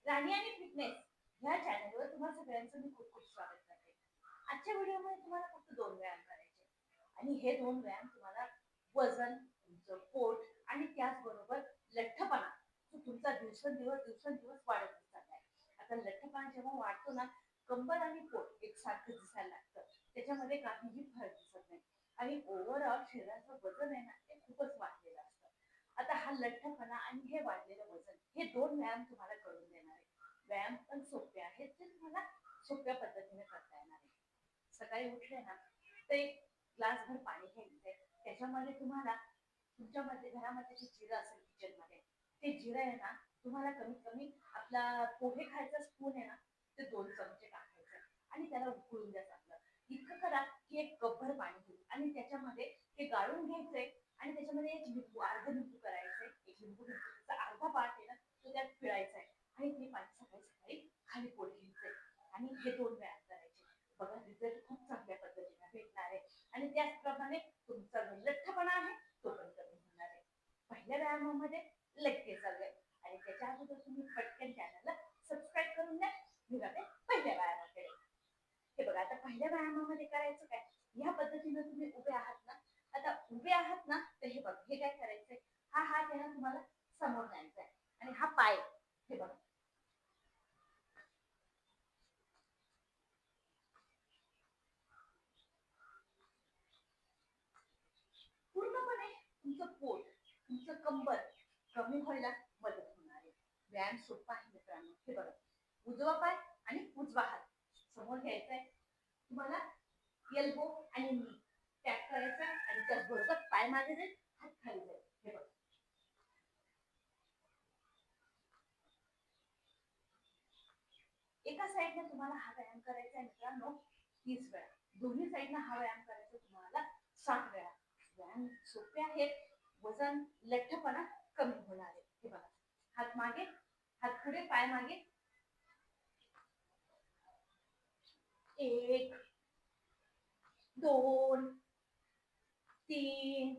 राणी आणि फिटनेस ह्या चॅनलवर तुम्हा सगळ्यांचं मी खूप खूप स्वागत करते. आजच्या व्हिडिओमध्ये तुम्हाला फक्त 2 व्यायाम करायचे आणि हे 2 व्यायाम तुम्हाला वजन, तुमचं पोट आणि त्याचबरोबर लठ्ठपणा जो तुमचा दिवसेंदिवस वाढत चाललाय. आता लठ्ठपणा जेव्हा वाढतो ना, कंबर आणि पोट एकसारखं दिसायला लागतं. त्याच्यामध्ये काहीही फरक दिसत नाही आणि ओव्हरऑल शरीराचं वजन आहे ना, ते खूपच वाढलेलं असतं. आता हा लठ्ठपणा आणि हे वाढलेलं वजन हे 2 व्यायाम तुम्हाला करून देणार आहे. व्यायाम पण सोपे आहेत, ते तुम्हाला सोप्या पद्धतीने करता येणार आहे. सकाळी उठले ना, तर एक ग्लासभर पाणी घ्यायचंय. त्याच्यामध्ये तुम्हाला तुमच्यामध्ये घरामध्ये जे जिरं असेल किचनमध्ये, ते जिरं आहे ना, तुम्हाला कमीत कमी आपला पोहे खायचा स्पून आहे ना, ते 2 चमचे टाकायचं आणि त्याला उकळून द्या चांगलं. इतकं करा की एक कपभर पाणी घेऊ आणि त्याच्यामध्ये ते गाळून घ्यायचंय आणि त्याच्यामध्ये एक लिंबू, अर्ध लिंबू करायचंय. एक लिंबूचा अर्धा पार्ट आहे ना, तो त्यात पिळायचा आहे आणि ते पाणी सकाळी सकाळी खाली पोट घ्यायचंय आणि हे 2 व्यायाम करायचे. बघा रिझल्ट खूप चांगल्या पद्धतीने भेटणार आहे आणि त्याचप्रमाणे तुमचा जो लठ्ठपणा आहे तो पण कमी होणार आहे. पहिल्या व्यायामामध्ये लेग चालूया आणि त्याच्या अगोदर तुम्ही पटकन चॅनलला सबस्क्राईब करून द्या. मी जाते पहिल्या व्यायामाकडे. हे बघा आता पहिल्या व्यायामामध्ये करायचं काय, ह्या पद्धतीने तुम्ही उभे आहात ना, आता उभे आहात ना, तर हे बघा हे काय करायचंय, हा हात आहे ना तुम्हाला समोर न्यायचा आहे आणि हा पाय हे बघा पूर्णपणे तुमचं पोट, तुमचं कंबर कमी व्हायला मदत होणार आहे. व्यायाम सोपा आहे मित्रांनो. हे बघा उजवा पाय आणि उजवा हात समोर घ्यायचा आहे. तुम्हाला एल्बो आणि नी टॅप करायचा आणि त्याचबरोबर पाय मागे जाईल, हात खाली जाईल. हे बघा एका साईडने तुम्हाला हा व्यायाम करायचा आहे मित्रांनो 30 वेळा. दोन्ही साईडने हा व्यायाम करायचा तुम्हाला 60 वेळा. व्यायाम सोपे आहेत, वजन लठ्ठपणा कमी होणार आहे. हे बघा हात मागे, हात पुढे, पाय मागे. 1 2 3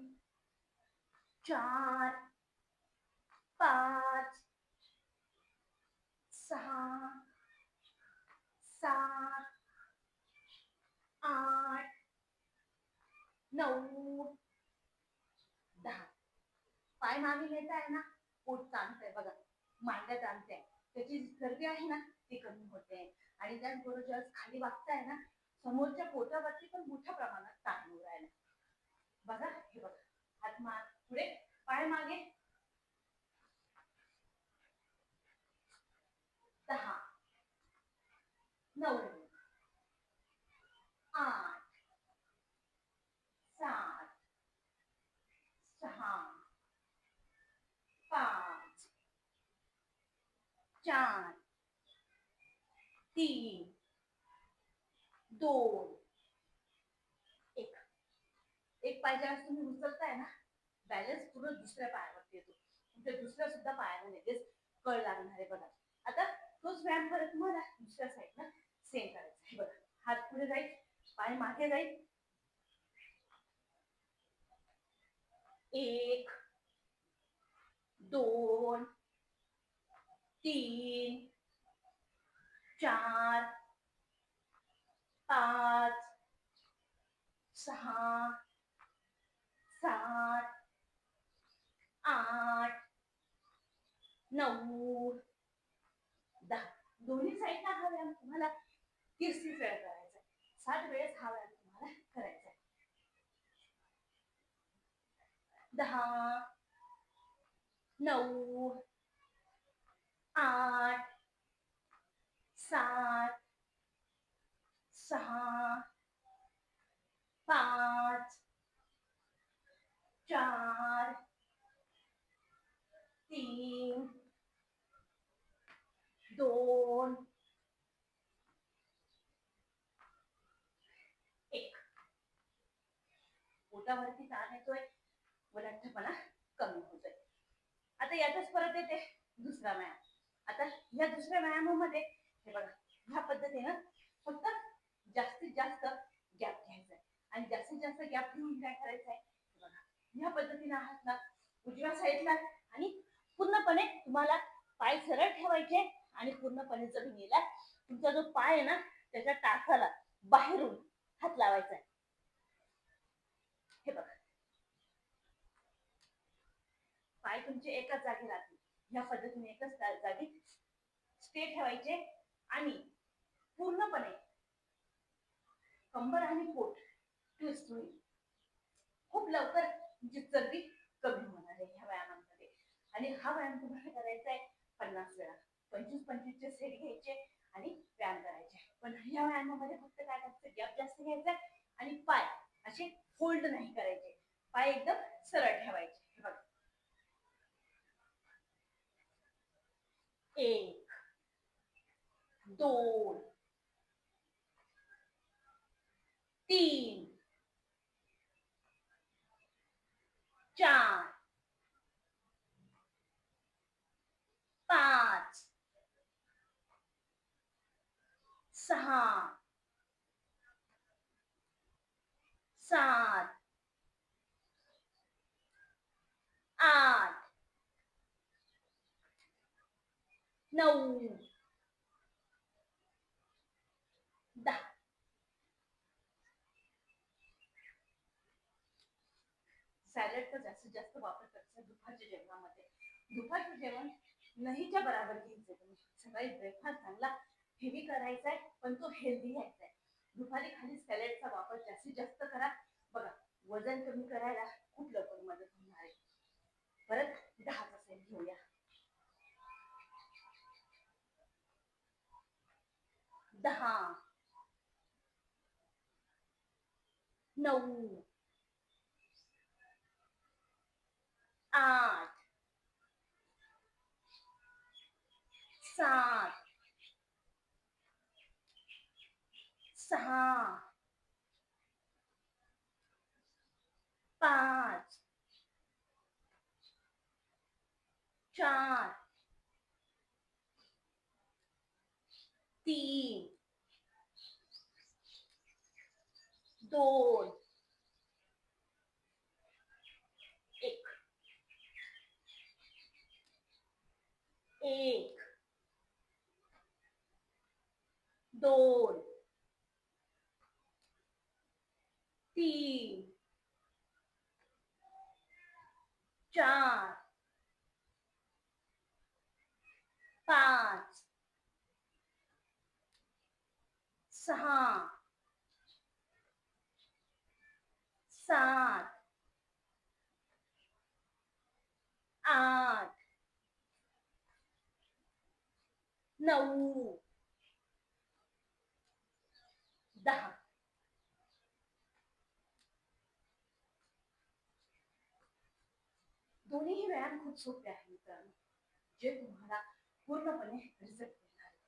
4 5 6 7 8 9 10. पाय मागे घेताय ना, पोट ताणतंय बघा, मांड्या ताणते, त्याची चरबी आहे ना ती कमी होते आणि त्याचबरोबर जेव्हा खाली वागताय ना, समोरच्या पोटावरती पण मोठ्या प्रमाणात ताण येऊ राहिला. बघा हे बघा हात माग पुढे, पाय मागे. 10 9 8 7 6 5 4 3 2 1. एक पाय ज्यावेळेस तुम्ही उचलताय ना, बॅलन्स पूर्ण दुसऱ्या पायावरती येतो. तुमच्या दुसऱ्या सुद्धा पायाला लगेच कळ लागणार आहे बघा. आता तोच व्यायाम परत तुम्हाला दुसऱ्या साईडला सेम करायचा आहे बघा. हात पुढे जाईल, पाय मागे जाईल. 1 2 3 4 5 6 7 8 9 10. दोन्ही साईडला हा व्यायाम तुम्हाला 30 वेळा करायचा आहे. 60 वेळेस हा व्यायाम तुम्हाला करायचा आहे. 10 9 8 7 6 5 4 3 2 1. पोटावरती ताण येतोय व लठ्ठपणा कमी होतोय. आता यातच परत येते दुसरा व्यायाम. आता या दुसऱ्या व्यायामामध्ये हे बघा ह्या पद्धतीनं फक्त जास्तीत जास्त गॅप घ्यायचा आहे आणि जास्तीत जास्त गॅप घेऊन काय करायचंय बघा ह्या पद्धतीनं आहात ना, उजव्या साईडला आणि पूर्णपणे तुम्हाला पाय सरळ ठेवायचे आणि पूर्णपणे जमिनीला तुमचा जो पाय आहे ना त्याच्या टाकाला बाहेरून हात लावायचा आहे. हे बघा, पाय तुमचे एकाच जागी राहतील. या पद्धतीने एकच जागी स्टे ठेवायचे आणि पूर्णपणे कंबर आणि पोट ट्विस्ट होईल. खूप लवकर तुमची चरबी कमी होणार आहे ह्या व्यायामांमध्ये. आणि हा व्यायाम तुम्हाला करायचा आहे 50 वेळा. 25-25 चे सेट घ्यायचे आणि व्यायाम करायचे. पण ह्या व्यायामामध्ये फक्त काय करायचं, गॅप जास्त घ्यायचा आणि पाय असे फोल्ड नाही करायचे, पाय एकदम सरळ ठेवायचे. हे बघा, 1 2 3 4 5 6 7 8 9 10. सॅलडचा जास्तीत जास्त वापर करायचा दुपारच्या जेवणामध्ये. दुपारचं जेवण नाहीच्या बराबर घ्यायचं. तुम्ही सकाळी ब्रेकफास्ट चांगला हेवी करायचा आहे, पण तो हेल्दी घ्यायचा आहे. दुपारी खाली सॅलडचा वापर जास्तीत जास्त करा. बघा, वजन कमी करायला खूप लवकर मदत होणार आहे. परत 10चा सेट घेऊया. 10 9 8 7 6 5 4 3 2 1. 1 2 3 4 5 6 7 8 9 10. दोन्ही व्यायाम खूप सोपे आहेत मित्रांनो, जे तुम्हाला पूर्णपणे रिझल्ट देणार आहे.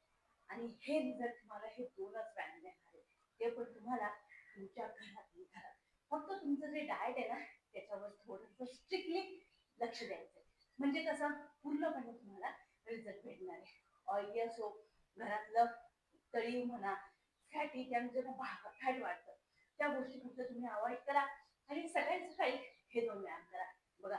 आणि हे रिझल्ट तुम्हाला हे 2च व्यायाम देणार आहे. ते पण तुम्हाला तुमच्या घरात. फक्त तुमचं जे डाएट आहे ना त्याच्यावर थोडंसं स्ट्रिक्टली लक्ष द्यायचं. म्हणजे कसं, पूर्णपणे तुम्हाला रिझल्ट भेटणार आहे. ऑइली असो, घरातलं तळी म्हणा, फॅटी, त्यामध्ये फॅट वाढतं, त्या गोष्टी फक्त तुम्ही अवॉइड करा. आणि सकाळी सकाळी हे 2 व्यायाम करा. बघा,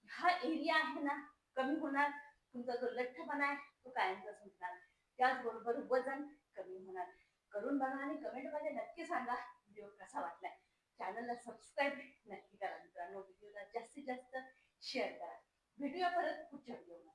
हा एरिया आहे ना कमी होणार, तुमचा जो लठ्ठपणा आहे तो कायमचा संपणार, त्याचबरोबर वजन कमी होणार. करून बघा आणि कमेंट मध्ये नक्की सांगा व्हिडिओ कसा वाटलाय. चॅनलला सबस्क्राईब नक्की करा मित्रांनो. व्हिडिओला जास्तीत जास्त शेअर करा. भेटूया परत पुढच्या व्हिडिओ.